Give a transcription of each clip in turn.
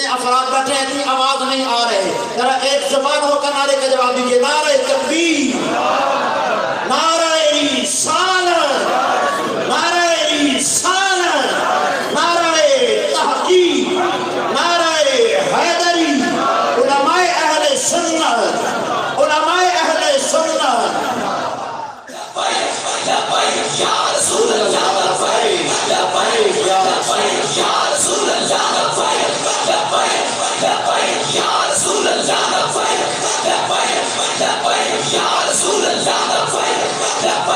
اتنے افراد بیٹھے ہیں، اتنی آواز نہیں آ رہے، ذرا ایک زبان ہو کر نعرے کا جواب دیجیے، نعرہ تکبیر، نعرہ رسالت، نعرہ رسالت، نعرہ تحقیق، نعرہ حیدری، علماء اہل سنت، علماء اہل سنت۔ لبیک یا رسول اللہ، لبیک لبیک یا رسول اللہ، لبیک لبیک لبیک یا رسول اللہ، لبیک لبیک لبیک یا رسول اللہ، لبیک لبیک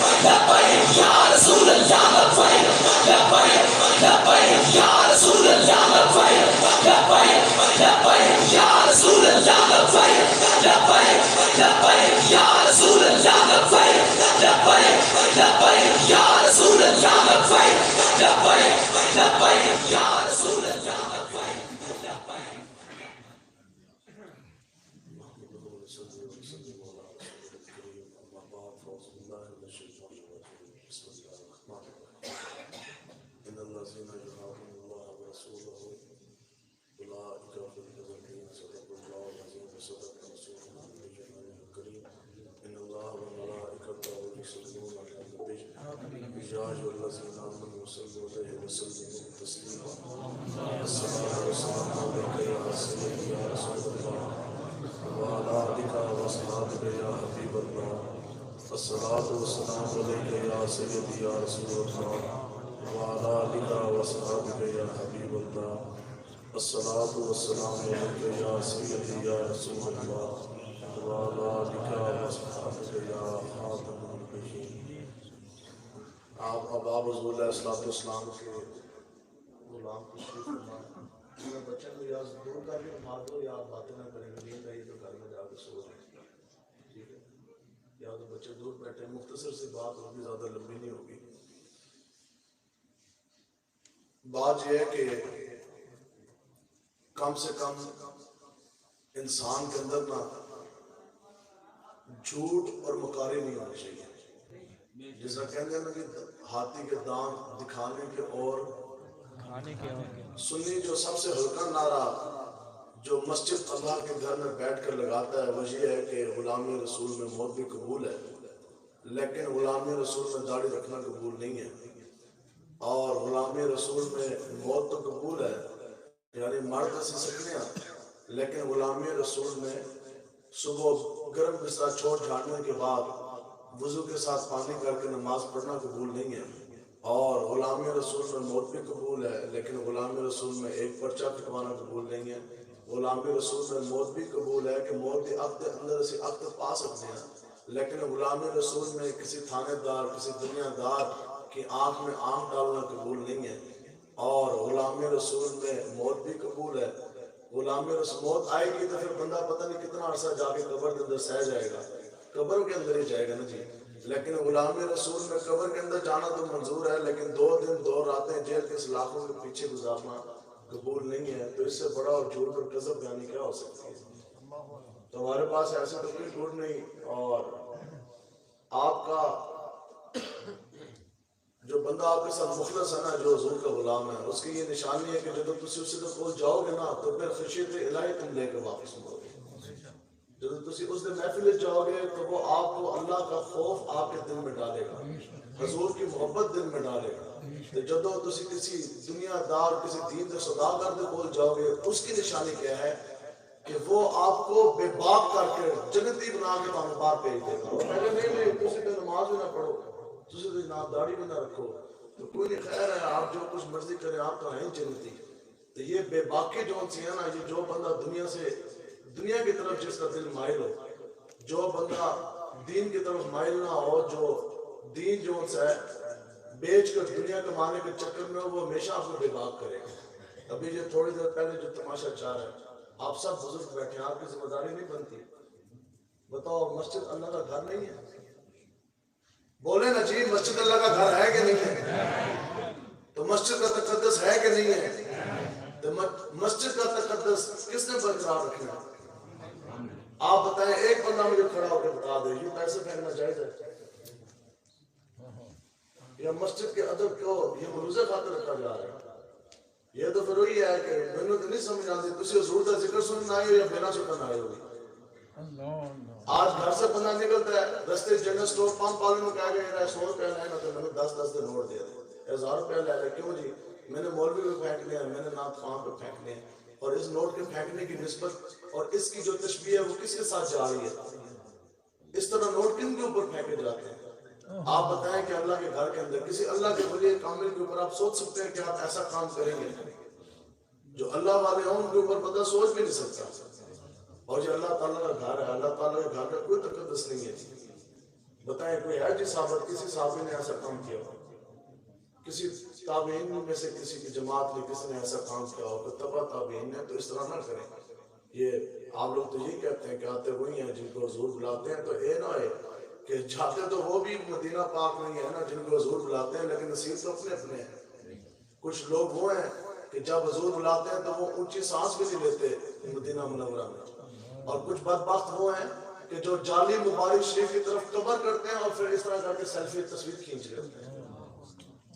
لبیک یا رسول اللہ، لبیک لبیک لبیک یا رسول اللہ، لبیک لبیک لبیک یا رسول اللہ، لبیک لبیک لبیک یا رسول اللہ، لبیک لبیک لبیک یا رسول اللہ، لبیک لبیک لبیک یا رسول اللہ، الصلاة والسلام عليك يا سيدي يا رسول الله وعلى آلك وأصحابك يا حبيب الله الصلاة والسلام عليك يا سيدي يا رسول الله وعلى آلك وأصحابك يا خاتم النبيين۔ اب آپ حضور علیہ السلام کے غلام تشریف فرمائیں۔ بچے کو یا دور کر کے مار دو یا باتیں نہ کریں گے، نیند آئی تو گھر میں جا کے سو جائیں، ٹھیک ہے؟ یا تو بچے دور بیٹھے، مختصر سی بات ہوگی، زیادہ لمبی نہیں ہوگی۔ بات یہ ہے کہ کم سے کم انسان کے اندر نا جھوٹ اور مکاری نہیں ہونی چاہیے۔ جیسا کہتے ہیں نا کہ ہاتھی کے دانت دکھانے کے اور سنی جو سب سے ہلکا نعرہ جو مسجد اللہ کے گھر میں بیٹھ کر لگاتا ہے وہ یہ ہے کہ غلامی رسول میں موت بھی قبول ہے، لیکن غلامی رسول میں داڑھی رکھنا قبول نہیں ہے۔ اور غلامی رسول میں موت تو قبول ہے، یعنی مرد سے سکنے ہیں، لیکن غلامی رسول میں صبح گرم بستر چھوڑ جھاڑنے کے بعد وضو کے ساتھ پانی کر کے نماز پڑھنا قبول نہیں ہے۔ اور غلامی رسول میں موت بھی قبول ہے، لیکن غلامی رسول میں ایک پرچہ کٹوانا قبول نہیں ہے۔ غلامی رسول میں موت بھی قبول ہے کہ موت کے عقد اندر سے عقد پا سکتے ہیں، لیکن غلامی رسول میں کسی تھانے دار کسی دنیا دار کی آنکھ میں آنکھ ڈالنا قبول نہیں ہے۔ اور غلامی رسول میں موت بھی قبول ہے۔ غلامی رسول موت آئے گی تو پھر بندہ پتہ نہیں کتنا عرصہ جا کے قبر کے اندر سہ جائے گا، قبر کے اندر ہی جائے گا نا جی۔ لیکن غلامی رسول میں قبر کے اندر جانا تو منظور ہے، لیکن 2 دن 2 راتیں جیل کے سلاخوں کے پیچھے گزارنا قبول نہیں ہے۔ تو اس سے بڑا اور جھوٹ اور کذب بیانی کیا ہو سکتی ہے؟ تو ہمارے پاس ایسے تو کوئی جھوٹ نہیں۔ اور آپ کا جو بندہ آپ کے ساتھ مخلص ہے نا، جو حضور کا غلام ہے، اس کی یہ نشانی ہے کہ جب تسی اس سے کول جاؤ گے نا تو پھر خشیت الہی تم لے کے واپس مڑو گے۔ جب تسی اس دن محفل جاؤ گے تو وہ آپ کو اللہ کا خوف آپ کے دل میں ڈالے گا، حضور کی محبت دل میں ڈالے گا۔ جب تسی کسی دنیا دار کسی دین کے سوداگر کے کول جاؤ گے، اس کی نشانی کیا ہے کہ وہ آپ کو بے باک کر کے جنتی بنا کے تمہیں باہر بھیج دے گا۔ پہلے نہیں تسی تو نماز بھی نہ پڑھو، تسی تو نہ داڑھی بھی نہ رکھو، تو کوئی نہیں، خیر ہے، آپ جو کچھ مرضی کریں، آپ تو ہیں جنتی۔ تو یہ بے باکی جو سی ہے نا، یہ جو بندہ دنیا کی طرف جس کا دل مائل ہو، جو بندہ دین کی طرف مائل نہ ہو، جو دین جو ہے بیچ کر دنیا کمانے کے چکر میں وہ ہمیشہ آپ کو بے باک کرے گا۔ ابھی یہ تھوڑی دیر پہلے جو تماشا چاہ رہا ہے، آپ سب بزرگ بیٹھے ہیں، آپ کی ذمہ داری نہیں بنتی؟ بتاؤ مسجد اللہ کا گھر نہیں ہے؟ بولے نا جی، مسجد اللہ کا گھر ہے کہ نہیں ہے؟ تو مسجد کا تقدس ہے کہ نہیں ہے؟ تو مسجد کا تقدس کس نے برقرار رکھنا؟ آپ بتائیں، ایک بندہ مجھے کھڑا ہو کے بتا دے یہ پیسے پھینکنا جائز ہے یا مسجد کے ادب کو یہ مروزہ خاطر رکھا جا رہا ہے؟ یہ تو پھر وہی ہے کہ میں تو نہیں سمجھ آتی تسی حضور کا ذکر سننا آئے ہو یا بنا سننا آئے ہو. آج گھر سے بندہ نکلتا ہے رستے جنرل سٹور پمپ والے کو کہہ گیا 100 روپے لینا تو میں نے 10 دے نوٹ دے دے 1000 روپے لے لے. کیوں جی میں نے مولوی پہ پھینکنے ہیں, میں نے نعت خواں پہ پھینکنے ہیں, اور اس نوٹ کے پھینکنے کی نسبت اور اس کی جو تشبیہ ہے وہ کس کے ساتھ جا رہی ہے؟ اس طرح نوٹ کن کے اوپر پھینکے جاتے ہیں؟ آپ بتائیں کہ اللہ کے گھر کے اندر کسی اللہ کے ولی کامل کے اوپر آپ سوچ سکتے ہیں کہ آپ ایسا کام کریں گے؟ جو اللہ والے ہیں ان کے اوپر بندہ سوچ بھی نہیں سکتا. اور جو اللہ تعالیٰ کا گھر ہے, اللہ تعالیٰ کے گھر کا کوئی تقدس نہیں ہے. بتائیں کوئی ہے جی صحابت کسی صحابی نے ایسا کام کیا ہو؟ کسی تابعین میں سے کسی کی جماعت میں کسی نے ایسا کام کیا ہو؟ تو تبع تابعین نے. تو اس طرح نہ کریں. یہ آپ لوگ تو یہی کہتے ہیں کہ آتے وہی ہیں جن کو حضور بلاتے ہیں, تو اے نہ ہے کہ جاتے تو وہ بھی مدینہ پاک نہیں ہے نا جن کو حضور بلاتے ہیں, لیکن نصیب تو اپنے اپنے ہیں. کچھ لوگ وہ ہیں کہ جب حضور بلاتے ہیں تو وہ اونچی سانس بھی نہیں لیتے مدینہ منورہ میں, اور کچھ بدبخت وہ ہیں کہ جو جعلی مبارک شریف کی طرف قبر کرتے ہیں اور پھر اس طرح کر کے سیلفی تصویر کھینچ لیتے ہیں.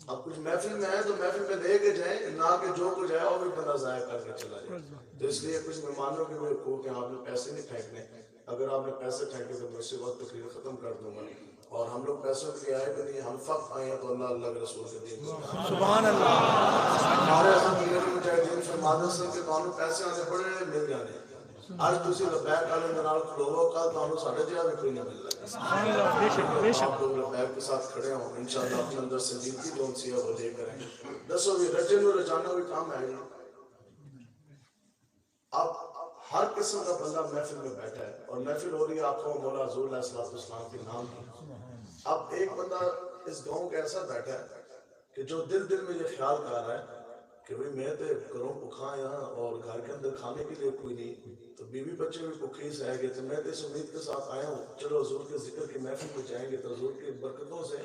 اب کچھ محفل میں ہے تو محفل میں لے کے جائیں, نہ کہ جو کچھ ہے وہ بھی بندہ ضائع کر کے چلا جائے. تو اس لیے کچھ مہمانوں کے بھی کو کہ آپ نے پیسے نہیں پھینکنے. اگر آپ نے پیسے پھینکے تو میں اسی وقت تقریر ختم کر دوں گا. اور ہم لوگ پیسوں کے لیے آئے بھی نہیں, ہم فقط آئے ہیں تو اللہ کے رسول کے دین سے. سبحان اللہ. ہمارے مجاہدین فرماتے ہیں کہ تانوں پیسے آنے بڑے مل جانے. آج تسی لبیک والے دے نال کھلوو, کل تانوں ساڈے جہا بھی کوئی نہیں مل رہا. سبحان اللہ. بے شک بے شک. آپ لوگ لبیک کے ساتھ کھڑے ہوں, انشاءاللہ اپنے اندر سنجیدگی جو سی ہے وہ دے کریں. دسو بھی رجے میں رجانا بھی کام ہے. اب ہر قسم کا بندہ محفل میں بیٹھا ہے اور محفل ہو رہی ہے آپ کو مولا حضور علیہ السلام کے نام کی. اب ایک بندہ اس گاؤں کا ایسا بیٹھا ہے کہ جو دل میں یہ خیال کر رہا ہے کہ بھئی میں تے گھروں بھوکا یہاں اور گھر کے اندر کھانے کے لیے کوئی نہیں, تو بیوی بچے بھی بھوکے ہی رہ گئے, تو میں اس امید کے ساتھ آیا ہوں چلو حضور کے ذکر کی محفل میں جائیں گے تو حضور کی برکتوں سے,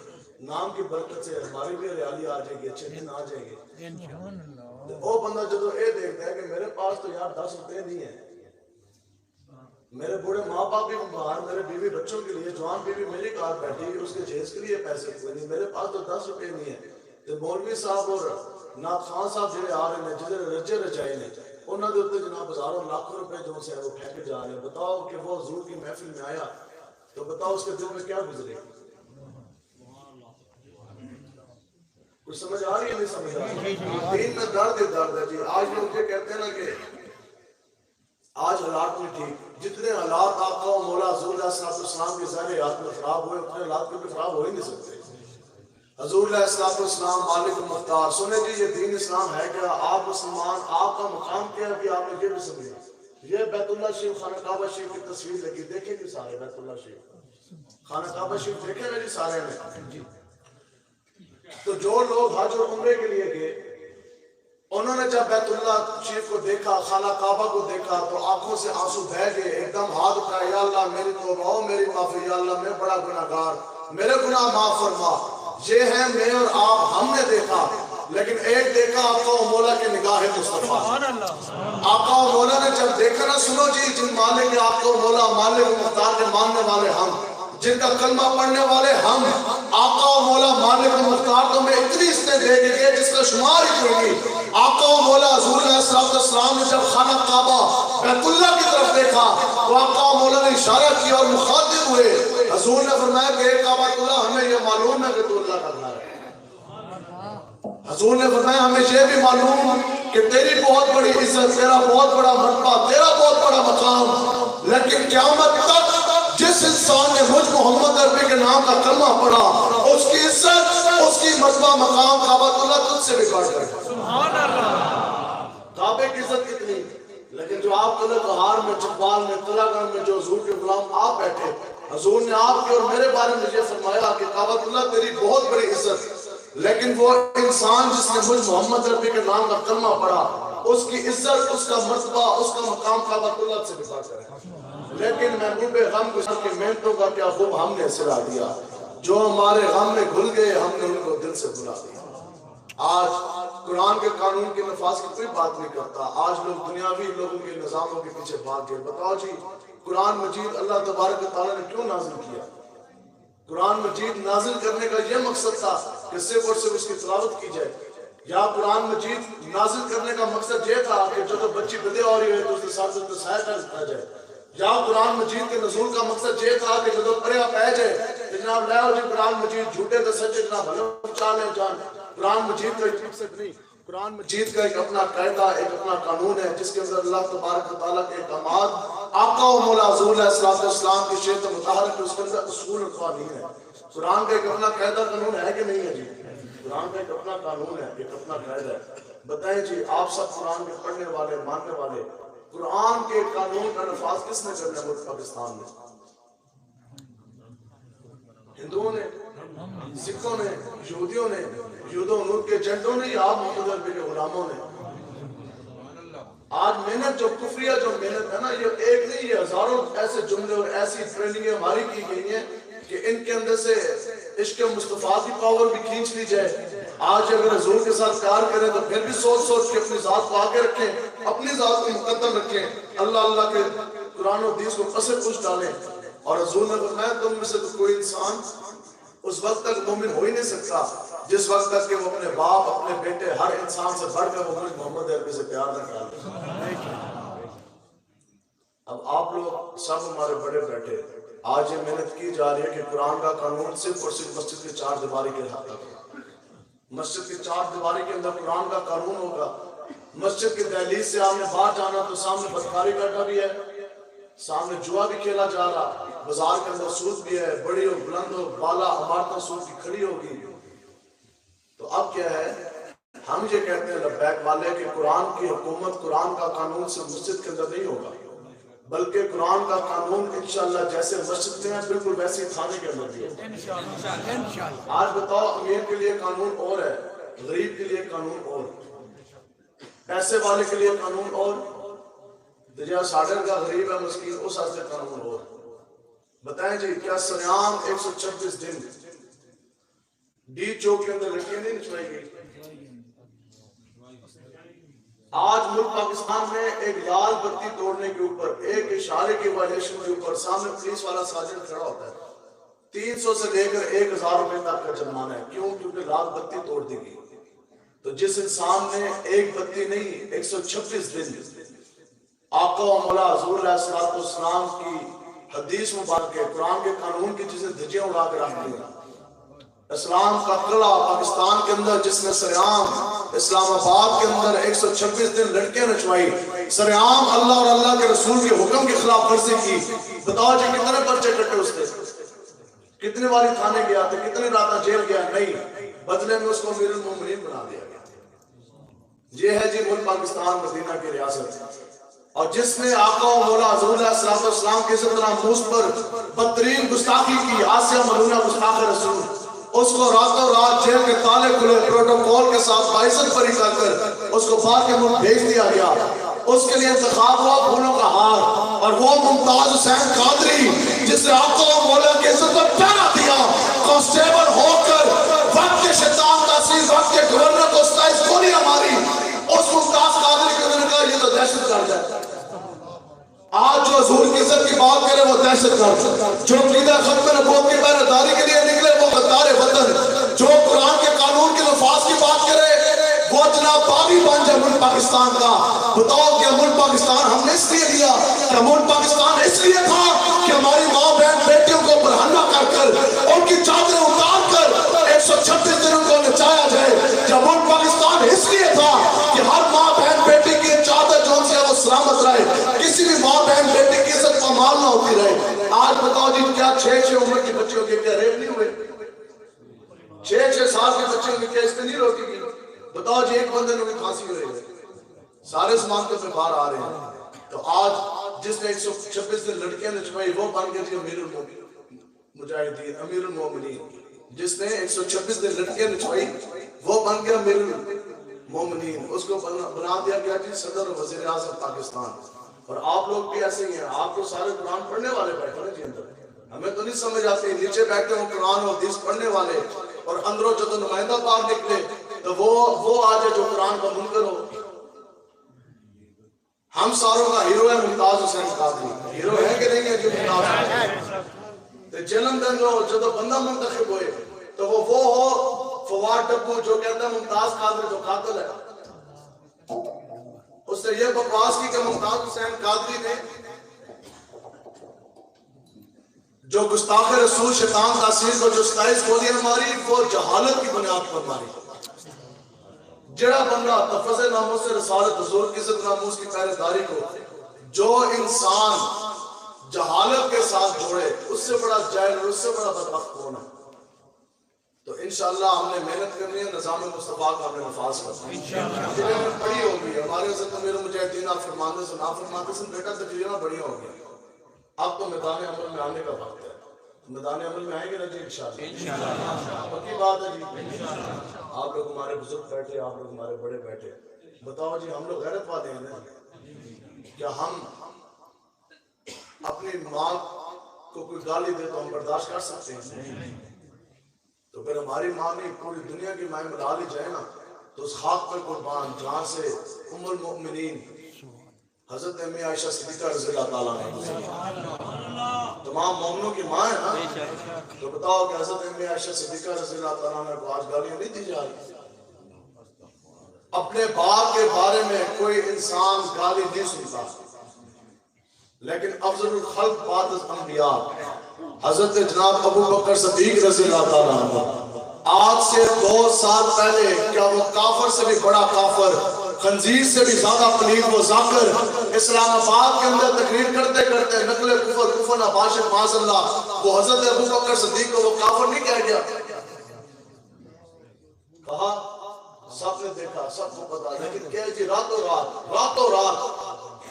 نام کی برکت سے ہماری بھی ریالی آ جائے گی, اچھے دن آ جائیں گے. وہ بندہ جب یہ دیکھتا ہے کہ میرے پاس تو یار 10 روپے نہیں ہے, میرے بوڑھے ماں باپ بھی باہر, میرے بیوی بچوں کے لیے جوان بیوی میری کار بیٹھی, اس کے جہیز کے لیے پیسے کوئی نہیں, میرے پاس تو 10 روپے نہیں ہے. تو مولوی صاحب اور نعت خان صاحب جڑے آ رہے ہیں جڑے رجے رجائے نے, انہوں نے اتنے جناب ہزاروں لاکھوں روپے جو سے وہ پھینکے جا رہے ہیں. بتاؤ کہ وہ حضور کی محفل میں آیا تو بتاؤ اس کے دل میں کیا گزرے. کچھ سمجھ آ رہی ہے نہیں سمجھ آ رہی ہے؟ دین میں درد ہے جی. آج لوگ یہ کہتے ہیں نا کہ آج حالات میں ٹھیک, جتنے حالات آقا و مولا حضور علیہ السلام کے ظاہر حیات میں خراب ہوئے اتنے حالات میں بھی خراب ہو ہی نہیں سکتے. حضور علیہ السلام مالک المختار. سنیں جی یہ دین اسلام ہے کیا؟ آپ مسلمان, آپ کا مقام کیا ہے کہ آپ نے یہ بھی سمجھا. یہ بیت اللہ شریف خانہ کعبہ شریف کی تصویر لگی, دیکھیں جی سارے بیت اللہ شریف خانہ کعبہ شریف دیکھیں نا جی سارے نے. تو جو لوگ حج اور عمرے کے لیے گئے انہوں نے جب بیت اللہ شریف کو دیکھا, خانہ کعبہ کو دیکھا تو آنکھوں سے آنسو بہہ گئے, ایک دم ہاتھ اٹھائے, یا اللہ میری توبہ ہو, میری معافی, یا اللہ میں بڑا گناہگار, میرے گناہ معاف فرما. یہ ہے میں اور آپ, ہم نے دیکھا, لیکن ایک دیکھا آقا و مولا کے نگاہ مصطفیٰ. آقا و مولا نے جب دیکھا نا, سنو جی, جن مالک آقا و مولا مالک مختار کے ماننے والے ہم, جن کا کلمہ پڑھنے والے ہم, آقا و مولا مالک مختار تو میں اتنی اس نے دے گئے جس کا شمار ہی کوئی نہیں. آقا و مولا حضور علیہ السلام نے جب خانہ کعبہ بیت اللہ کی طرف دیکھا تو آقا و مولا نے اشارہ کیا اور مخاطب ہوئے. حضور نے فرمایا کہ اے کعبہ اللہ, ہمیں یہ معلوم ہے کہ تو اللہ کا گھر ہے. حضور نے فرمایا ہمیں یہ بھی معلوم کہ تیری بہت بڑی عزت, تیرا بہت بڑا مرتبہ, تیرا بہت بڑا مقام, لیکن قیامت تک جس انسان نے مجھ محمد عربی کے نام کا کلمہ پڑھا اس کی عزت, اس کی مرتبہ, مقام کعبہ اللہ تجھ سے بگاڑ کر. سبحان اللہ. کعبے کی عزت کتنی, لیکن جو آپ قلعہ بہار میں, چکوال میں, قلعہ گڑھ میں جو حضور کے غلام آپ بیٹھے, حضور نے آپ کے اور میرے بارے میں یہ فرمایا کہ کعبہ اللہ تیری بہت بڑی عزت, لیکن وہ انسان جس نے مجھ محمد عربی کے نام کا کلمہ پڑھا اس کی عزت, اس کا مرتبہ, اس کا مقام کعبہ اللہ سے بگاڑ کر. لیکن محبوب غم گزر کی محنتوں کا کیا خوب ہم نے سلا دیا, جو ہمارے غم میں گھل گئے ہم نے ان کو دل سے بھلا دیا. آج قرآن کے قانون کے نفاذ کی کوئی بات نہیں کرتا, آج لوگ دنیاوی لوگوں کے نظاموں کے پیچھے بھاگ گئے. بتاؤ جی قرآن مجید اللہ تبارک و تعالیٰ نے کیوں نازل کیا؟ قرآن مجید نازل کرنے کا یہ مقصد تھا کہ صرف اور صرف اس کی تلاوت کی جائے, یا قرآن مجید نازل کرنے کا مقصد یہ تھا کہ جو بچی بدے ہو رہی ہے تو اس کے ساتھ سایہ کر دیا جائے، یا قرآن مجید کے نزول کا مقصد یہ تھا کہ جو پڑھیا پہ جائے کہ جناب لے آؤ جی قرآن مجید جھوٹے تو سچے جناب بھلو چالیں جان. قرآن مجید کا ایک مقصد نہیں، قرآن مجید کا ایک اپنا قاعدہ، ایک اپنا قانون ہے جس کے اندر اللہ تبارک و تعالیٰ کے احکامات آقا و مولا حضور علیہ السلام کی شریعت مطہرہ کے اس کے اندر اصول اور قوانین ہے. قرآن کا ایک اپنا قاعدہ قانون ہے کہ نہیں ہے جی؟ قرآن کا ایک اپنا قانون ہے، ایک اپنا قاعدہ ہے. بتائیں جی آپ سب قرآن کے پڑھنے والے ماننے والے، قرآن کے قانون کا نفاذ کس نے کرنا ہے ملک پاکستان میں؟ ہندوؤں نے، سکھوں نے، یہودیوں نے، یہود و نور کے ایجنٹوں نے، یا آپ محمد عربی کے غلاموں نے؟ آج محنت جو کفریہ جو محنت ہے نا، یہ ایک نہیں، یہ ہزاروں ایسے جملے اور ایسی ٹریننگیں ہماری کی گئی ہیں کہ ان کے اندر سے عشق مصطفیٰ کی پاور بھی کھینچ لی جائے. آج اگر حضور کے ساتھ پیار کریں تو پھر بھی سوچ کے اپنی ذات کو آگے رکھیں، اپنی ذات کو مقدم رکھیں، اللہ کے قرآن و حدیث کو پسے پوچھ ڈالیں. اور حضور نے فرمایا تم میں سے تو کوئی انسان اس وقت تک مومن ہو ہی نہیں سکتا جس وقت تک کہ وہ اپنے باپ، اپنے بیٹے، ہر انسان سے بڑھ کر وہ محمد عربی سے پیار نہ کرے. اب آپ لوگ سب ہمارے بڑے بیٹھے، آج یہ محنت کی جا رہی ہے کہ قرآن کا قانون صرف اور صرف مسجد کی چار دیواری کے حد تک ہے. مسجد کی چار دیواری کے اندر قرآن کا قانون ہوگا. مسجد کی دہلیز سے آپ نے باہر جانا تو سامنے بدکاری کا اڈا بھی ہے، سامنے جوا بھی کھیلا جا رہا، بازار کے اندر سود بھی ہے، بڑی ہو بلند ہو بالا عمارتیں سود کی کھڑی ہوگی. تو اب کیا ہے، ہم یہ کہتے ہیں لبیک والے کہ قرآن کی حکومت، قرآن کا قانون صرف مسجد کے اندر نہیں ہوگا، بلکہ قرآن کا قانون انشاءاللہ جیسے مسجد میں ہے بالکل ویسے ہی تھانے کے اندر بھی ہے. آج بتاؤ امیر کے لیے قانون اور ہے، غریب کے لیے قانون اور، پیسے والے کے لیے قانون اور، جہاں ساڈر کا غریب ہے مسکین اس حد سے قانون اور. بتائیں جی کیا سریام 126 دن ڈی چوک کے اندر لڑکیاں نہیں نچوائی گئی؟ آج ملک پاکستان میں ایک لال بتی توڑنے کے اوپر، ایک اشارے کی وائلیشن کے اوپر سامنے پولیس والا سارجنٹ کھڑا ہوتا ہے، 300 سے لے کر 1000 روپے تک کا جرمانہ ہے. کیوں؟ کیونکہ لال بتی توڑ دی گئی. تو جس انسان نے ایک بتی نہیں 126 دن آقا و مولا حضور علیہ السلام کی حدیث مبارک کے قرآن کے قانون کی چیزیں دھجیاں اڑا کے رکھ دی، اسلام کا قلعہ پاکستان کے اندر جس نے سریام اسلام آباد کے اندر 126 دن لڑکیاں نچوائی، سریام اللہ اور اللہ کے رسول کے حکم کی خلاف ورزی کی. بتاؤ جی کتنے پرچے کٹے اس کے، کتنے باری تھانے گیا تھا، کتنی راتیں جیل گیا؟ نہیں، بدلے میں اس کو امیر المومنین بنا دیا گیا. یہ ہے جی ملک پاکستان مدینہ کی ریاست. اور جس نے آقا و مولا حضور علیہ السلام کے عزت ناموس پر بدترین گستاخی کی، آسیہ ملونہ گستاخ رسول، اس کو راتوں رات جیل کے تالے کھلے پروٹوکول کے ساتھ باعثت پری کر کر اس کو باہر کے ملک بھیج دیا گیا. اس کے لیے انتخاب ہوا پھولوں کا ہار، اور وہ ممتاز حسین قادری جس نے آقا و مولا کے عزت کو پہنا دیا، کانسٹیبل ہو کر وقت کے شیطان تاثیر وقت کے گورنر کو ستائش گولیاں ماری، اس ممتاز قادری کے نے کہا یہ تو دہشت گرد ہے. آج جو حضور کی عزت کی بات کرے وہ دہشت گرد، جو عقیدہ ختم نبوت کی پہرے داری کے لیے نکلے وہ غدار وطن، جو قرآن کے قانون کے نفاذ کی بات کرے وہ جناب باغی بن جائے ملک پاکستان کا. بتاؤ کہ ملک پاکستان ہم نے اس لیے لیا، کہ ملک پاکستان اس لیے تھا کہ ہماری ماں بہن بیٹیوں کو برہنہ کر کر ان کی چادریں اتار کر 126 دنوں کو نچایا جائے. جب ملک پاکستان اس لیے تھا کہ ہر ماں بہن بیٹی کی چادر جو سے وہ سلامت رہے، کسی بھی ماں بہن بیٹی کی عزت پامال نہ ہوتی رہے. آج بتاؤ جی کیا 6 عمر کی بچیوں کے کیا ریپ نہیں ہوئے؟ 6 سال کے بچوں کی کیا اس نے نہیں روکی گئی؟ بتاؤ جی ایک بندے نے پھانسی ہو رہی ہے، سارے سمانتوں پہ باہر آ رہے ہیں. تو آج جس نے 126 دن لڑکیاں نچوائی وہ بن گئے تھی امیر المجاہدین، امیر المومنین. جس نے 126 دن لڑکیاں نچوائی وہ بن گیا امیر المومنین. اس کو بنا دیا گیا جی صدر و وزیر اعظم پاکستان. اور آپ لوگ بھی ایسے ہی ہیں، آپ تو سارے قرآن پڑھنے والے بیٹھے ہیں جی اندر، ہمیں تو نہیں سمجھ آتی. نیچے بیٹھے ہوں قرآن و حدیث پڑھنے والے، اور اندروں جب نمائندہ باہر نکلے تو وہ آج جو قرآن کا منکر ہو. ہم ساروں کا ہیرو ہے ممتاز حسین قادری. ہیرو ہے کہ نہیں ہے جو ممتاز؟ جلندھر جو بندہ منتخب ہوئے تو وہ ہو فواد ڈبو جو کہتا ہے ممتاز قادری تو قاتل ہے، اس نے یہ بکواس کی کہ ممتاز حسین قادری نے جو گستاخ رسول شیطان تاثیر کو جو 27 گولیاں ماری وہ جہالت کی بنیاد پر ماری. جڑا بندہ تفظ ناموس سے رسالت حضور کی عزت ناموس کی پہرے داری کو جو انسان جہالت کے ساتھ جوڑے اس سے بڑا جاہل اور اس سے بڑا بدبخت کون ہے؟ تو انشاءاللہ ہم نے محنت کرنی ہے، نظام مصطفیٰ کا ہم نے نفاذ کرنا ہے. تقریریں بڑی ہو گئی ہمارے حضرت امیر المجاہدین آپ فرماندے سے نہ فرماندے سے بیٹا تقریریں بڑی ہو گئی. اب تو میدان عمل میں آنے کا وقت ہے. میدان عمل میں آئیں گے نا جی انشاءاللہ. پکی بات ہے جی. آپ لوگ ہمارے بزرگ بیٹھے، آپ لوگ ہمارے بڑے بیٹھے. بتاؤ جی ہم لوگ غیرت والے ہیں نا؟ کیا ہم اپنی ماں کو کوئی گالی دے تو ہم برداشت کر سکتے ہیں؟ تو پھر ہماری ماں نہیں پوری دنیا کی مائیں ملا لی جائے نا تو اس خاک پر قربان جہاں سے ام المؤمنین حضرت امی عائشہ صدیقہ رضی اللہ تعالیٰ عنہ تمام مومنوں کی ماں ہے نا. تو بتاؤ کہ حضرت امی عائشہ صدیقہ رضی اللہ تعالیٰ عنہ کو آج گالیاں نہیں دی جا رہی؟ اپنے باپ کے بارے میں کوئی انسان گالی نہیں سنتا، لیکن افضل الخلق بعد الانبیاء حضرت جناب ابو بکر صدیق رضی اللہ تعالیٰ عنہ آج سے 2 سال پہلے کیا وہ کافر سے بھی بڑا کافر، خنزیر سے بھی زیادہ پلید وہ ذاکر اسلام آباد کے اندر تقریر کرتے کرتے نقل کفر نباشر معاذ اللہ وہ حضرت ابو بکر صدیق کو وہ کافر نہیں کہہ گیا؟ کہا سب نے دیکھا، سب کو پتا، لیکن کہہ جی راتوں رات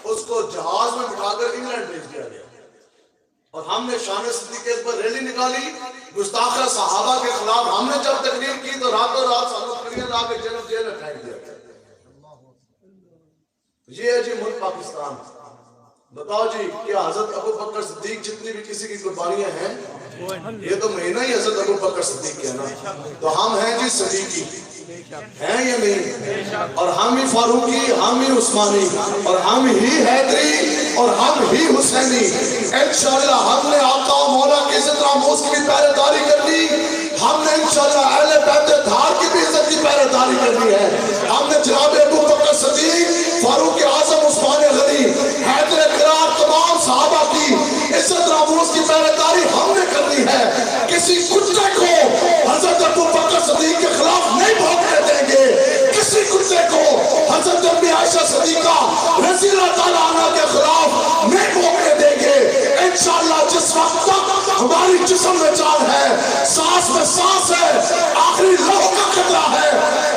اس کو جہاز میں بٹھا کر انگلینڈ بھیج دیا گیا. اور ہم نے شان صدیق پر ریلی نکالی گستاخ صحابہ کے خلاف. ہم نے جب تقریر کی تو راتوں رات سانوں کڑیاں لا کے جیل میں پھینک دیا. یہ ہے جی ملک پاکستان. بتاؤ جی کیا حضرت ابو بکر صدیق جتنی بھی کسی کی قربانیاں ہیں یہ تو مہینہ ہی حضرت ابو بکر صدیق کے نا. تو ہم ہیں جی صدیقی ہیں یا نہیں؟ اور ہم ہی فاروقی، ہم ہی عثمانی، اور ہم ہی حیدری، اور ہم ہی حسینی. انشاءاللہ ہم نے آقا و مولا کی عزت ناموس کی بھی پہرے داری کرنی. ہم نے انشاءاللہ اہل بیت دھار کی بھی عزت کی پہرے داری کرنی ہے. ہم نے جناب ابو بکر صدیق، فاروق اعظم، عثمان غنی، حیدر کرار تمام صحابہ کی عزت ناموس کی پہرے داری ہم نے کرنی ہے. کسی کتے کو حضرت ابو بکر صدیق کے خلاف نہیں بھونکنے دیں گے. کسی کتے کو حضرت امی عائشہ صدیقہ رضی اللہ تعالیٰ عنہ کے خلاف نہیں بھونکنے دیں گے. انشاءاللہ جس وقت تک ہماری جسم میں جان ہے، سانس میں سانس ہے، آخری لہو کا قطرہ ہے،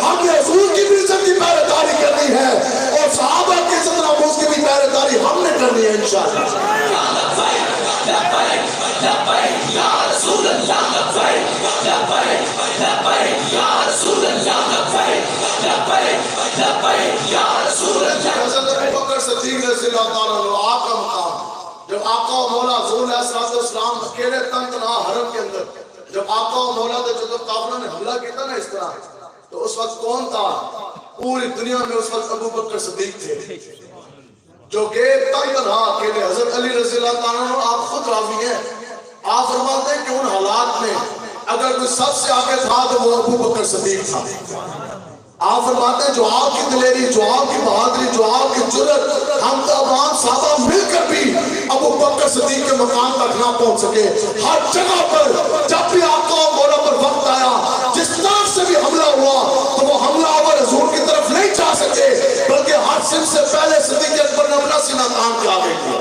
ہم نے حضور کی بھی عزت کی پہرے داری کرنی ہے اور صحابہ کی عزت ناموس کی بھی پہرے داری ہم نے کرنی ہے انشاءاللہ. حضرت ابو بکر صدیق رضی اللہ تعالیٰ عنہ آپ کا مقام جب آقا و مولا حضور علیہ السلام اکیلے تن تنہا حرم کے اندر جب آقا و مولا نے جب کافروں نے حملہ کیا تھا نا اس طرح تو اس وقت کون تھا؟ پوری دنیا میں اس وقت ابو بکر صدیق تھے جو کہ تن تنہا اکیلے. حضرت علی رضی اللہ تعالیٰ عنہ آپ خود راوی ہیں، آپ فرماتے ہیں کہ ان حالات میں اگر کوئی سب سے آگے تھا تو وہ ابو بکر صدیق تھا. آپ فرماتے ہیں جو آپ کی دلیری، جو آپ کی بہادری، جو آپ کی جرأت، ہم تمام صحابہ مل کر بھی ابو بکر صدیق کے مقام تک نہ پہنچ سکے. ہر جگہ پر جب بھی آقا و مولا پر وقت آیا جس طرف سے بھی حملہ ہوا تو وہ حملہ آور حضور کی طرف نہیں جا سکے بلکہ ہر سن سے پہلے صدیق اکبر نے اپنا سینہ تان کے آگے کیا.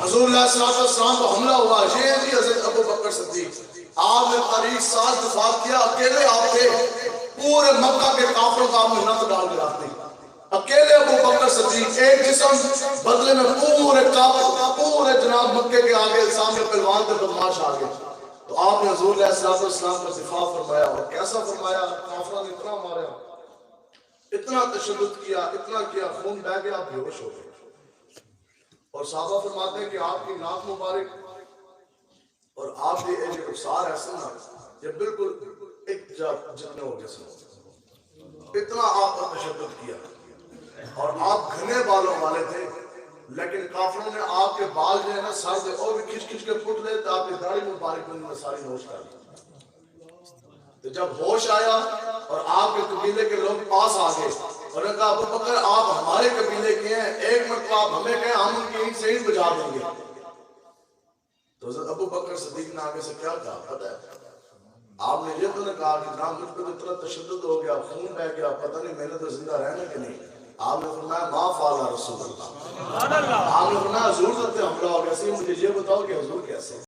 حضور علیہ السلام کو حملہ ہوا، یہ جی حضرت ابو بکر صدیق. آپ نے تاریخ سال دفاع کیا، اکیلے آپ تھے، پورے مکہ کے کافروں کا آپ نے نت ڈال کے رکھ دی. اکیلے ابو بکر صدیق ایک جسم بدلے میں پورے کافر پورے جناب مکے کے آگے سامنے پہلوان تھے بدماش آگے. تو آپ نے حضور علیہ السلام کا دفاع فرمایا اور کیسا فرمایا؟ کافروں نے اتنا مارا، اتنا تشدد کیا، اتنا کیا، خون بہہ گیا، آپ بے ہوش ہو گئے. اور صحابہ فرماتے ہیں کہ آپ کی ناک مبارک اور آپ کے ایک رخسار ایسا نا یہ بالکل ایک جتنے ہو جیسے اتنا آپ پر تشدد کیا. اور آپ گھنے بالوں والے تھے لیکن کافروں نے آپ کے بال جو ہے نا سر سے اور بھی کھچ کھچ کے پھٹ لے تو آپ کی داڑھی مبارک میں ساری نوش کر دی. تو جب ہوش آیا اور آپ کے قبیلے کے لوگ پاس آ گئے اور نے کہا ابو بکر آپ ہمارے قبیلے کے ہیں، ایک مرتبہ آپ ہمیں کہیں ہم ان کی اینٹ سے اینٹ بجا دیں گے. تو حضرت ابو بکر صدیق نے آگے سے کیا کہا پتہ ہے؟ آپ نے یہ تو نے کہا کہ جناب مجھ پہ تو اتنا تشدد ہو گیا، خون بہ گیا، پتہ نہیں میں نے تو زندہ رہنا کہ نہیں. آپ نے فرمایا ما فعل رسول اللہ. آپ نے فرمایا حضور سے حملہ ہو گیا. مجھے یہ بتاؤ کہ حضور کیسے